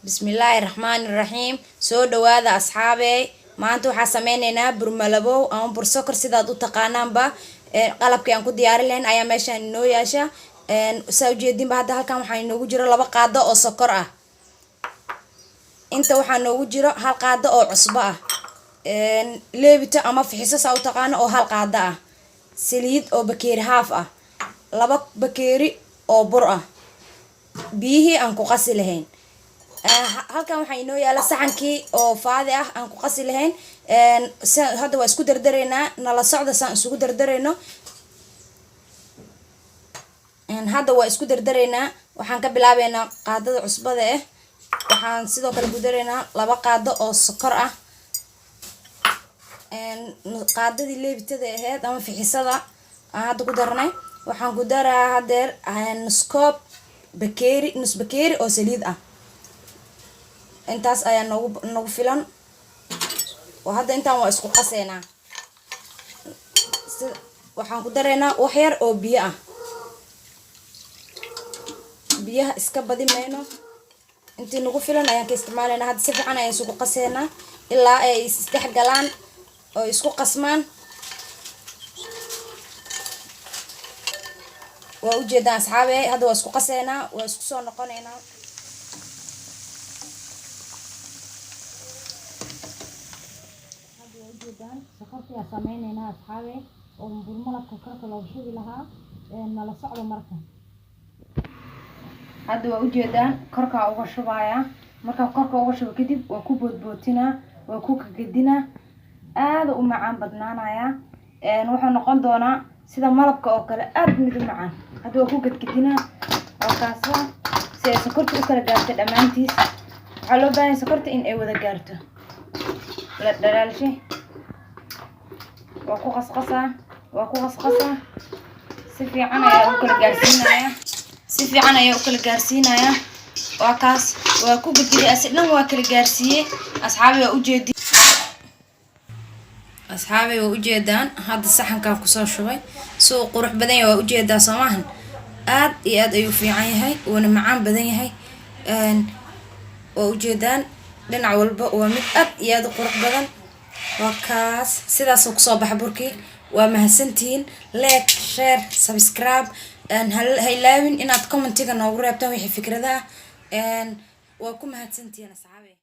Bismillahirrahmanirrahim. Soo dhawaada asxaabey. Maanta waxaan sameynaynaa bur malabow ama bur sokor sidaad u taqaanaanba. Qalabkii aan ku diyaarin lahayn ayaa meeshaan inoo yaasha. Saa ujeedinba hadda halkan waxaa inoogu jiro 2 qaado oo sokor ah. Inta waxaa noogu jiro 1 qaado oo cusbo ah. Leebita ama fixiso saa u taqaano oo 1 qaado ah. Saliid oo bakeeri haaf ah. 2 bakeeri oo bur ah. Biyihii aan ku qasi lahayn. halkan waxaa inoo yaala saxankii oo faadi ah aan ku qasi lahayn. Hadda waa isku dardareynaa nala socda saan isugu dardareyno. Hadda waa isku dardareynaa waxaan ka bilaabeynaa qaadada cusbada ah. Waxaan sidoo kale ku dareynaa 2 qaado oo sokor ah. Qaadadii leebitada ahayd ama fixisada aan hadda ku darnay waxaan ku daraa hadeer nus bakeeri oo saliid ah. intaas ayaa nagu filan oo hadda intaan waa isku qaseynaa. waxaan ku dareynaa wax yar oo biyo ah. biyaha iska badi mayno intii nagu filan ayaan ka isticmaalaynaa. hadda si fiican ayaan isku qaseynaa ilaa ay isdhex galaan oo isku qasmaan. waa u jeedaan asxaabey hadda waa isku qaseynaa waa isku soo noqonaynaa. sokortii aan sameynaynaa asxaabe oo bur malabka korka looga shubi lahaa nala socdo marka. hadda waa u jeedaan korka uga shubaya. marka korka uga shubo kadib waa ku boodbootinaa waa ku kagadinaa aad u macaan badnaanaya. wuxuu noqon doonaa sida malabka oo kale aad mid u macaan. hadda waa ku gadgadinaa oo kaasa si ay sokorta u kala gaarto dhammaantiis. waxaa loo baahan sokorta in ay wada gaarto la dhalaalshay. waa ku qasqasaa si fiican ayaa u kala gaarsiinaya. waa kaas waa ku gadgadiy asidhan waa kala gaarsiiyey. asxaabey waa u jeedaan hadda saxankaan kusoo shubay si uu qurux badan yahay. waa u jeedaa soomahan aad iyo aad ayuu fiican yahay wuuna macaan badan yahay. waa u jeedaan dhinac walba waa mid aad iyo aad u qurux badan. waa kaas sidaasuu kusoo baxa burkii. waa mahadsantihiin. like share subscribe ha ilaawin inaad commentiga noogu reebtaan wixii fikradaha. waa ku mahadsantihiin asxaabey.